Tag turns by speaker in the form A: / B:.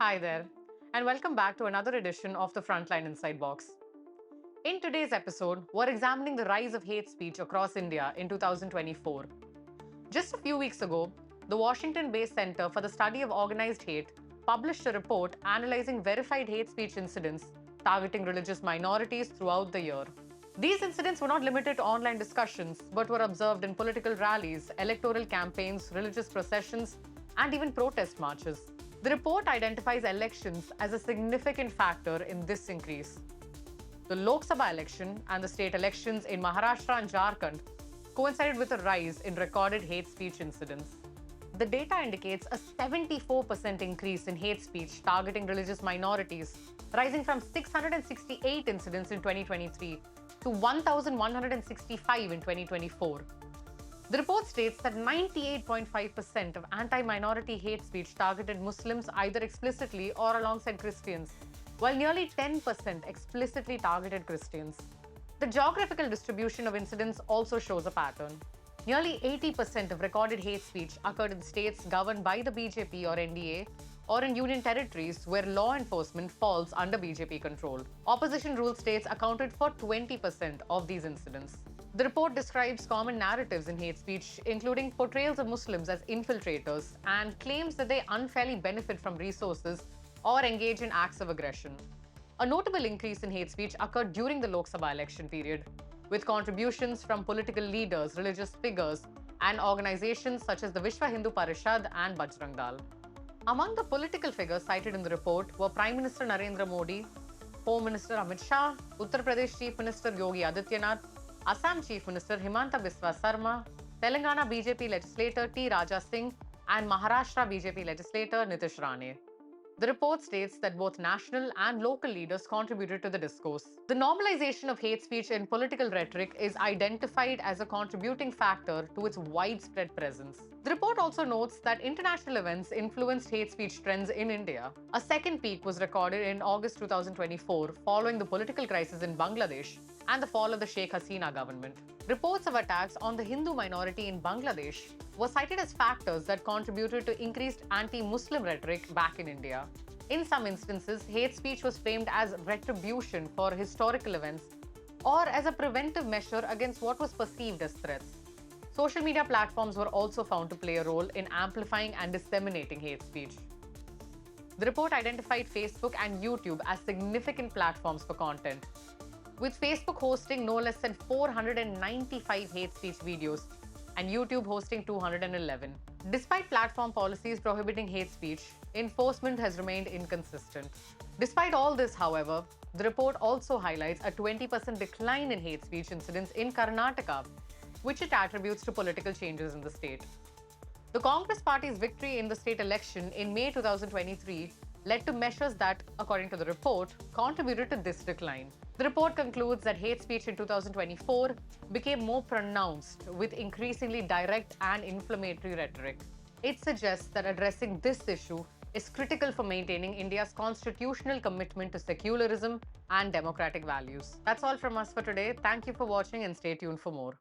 A: Hi there, and welcome back to another edition of the Frontline Inside Box. In today's episode, we're examining the rise of hate speech across India in 2024. Just a few weeks ago, the Washington-based Center for the Study of Organized Hate published a report analyzing verified hate speech incidents targeting religious minorities throughout the year. These incidents were not limited to online discussions, but were observed in political rallies, electoral campaigns, religious processions, and even protest marches. The report identifies elections as a significant factor in this increase. The Lok Sabha election and the state elections in Maharashtra and Jharkhand coincided with a rise in recorded hate speech incidents. The data indicates a 74% increase in hate speech targeting religious minorities, rising from 668 incidents in 2023 to 1,165 in 2024. The report states that 98.5% of anti-minority hate speech targeted Muslims either explicitly or alongside Christians, while nearly 10% explicitly targeted Christians. The geographical distribution of incidents also shows a pattern. Nearly 80% of recorded hate speech occurred in states governed by the BJP or NDA, or in union territories where law enforcement falls under BJP control. Opposition rule states accounted for 20% of these incidents. The report describes common narratives in hate speech, including portrayals of Muslims as infiltrators and claims that they unfairly benefit from resources or engage in acts of aggression. A notable increase in hate speech occurred during the Lok Sabha election period, with contributions from political leaders, religious figures, and organizations such as the Vishwa Hindu Parishad and Bajrang Dal. Among the political figures cited in the report were Prime Minister Narendra Modi, Home Minister Amit Shah, Uttar Pradesh Chief Minister Yogi Adityanath, Assam Chief Minister Himanta Biswa Sarma, Telangana BJP legislator T. Raja Singh, and Maharashtra BJP legislator Nitish Rane. The report states that both national and local leaders contributed to the discourse. The normalization of hate speech in political rhetoric is identified as a contributing factor to its widespread presence. The report also notes that international events influenced hate speech trends in India. A second peak was recorded in August 2024 following the political crisis in Bangladesh and the fall of the Sheikh Hasina government. Reports of attacks on the Hindu minority in Bangladesh were cited as factors that contributed to increased anti-Muslim rhetoric back in India. In some instances, hate speech was framed as retribution for historical events or as a preventive measure against what was perceived as threats. Social media platforms were also found to play a role in amplifying and disseminating hate speech. The report identified Facebook and YouTube as significant platforms for content, with Facebook hosting no less than 495 hate speech videos and YouTube hosting 211. Despite platform policies prohibiting hate speech, enforcement has remained inconsistent. Despite all this, however, the report also highlights a 20% decline in hate speech incidents in Karnataka, which it attributes to political changes in the state. The Congress Party's victory in the state election in May 2023 led to measures that, according to the report, contributed to this decline. The report concludes that hate speech in 2024 became more pronounced with increasingly direct and inflammatory rhetoric. It suggests that addressing this issue is critical for maintaining India's constitutional commitment to secularism and democratic values. That's all from us for today. Thank you for watching and stay tuned for more.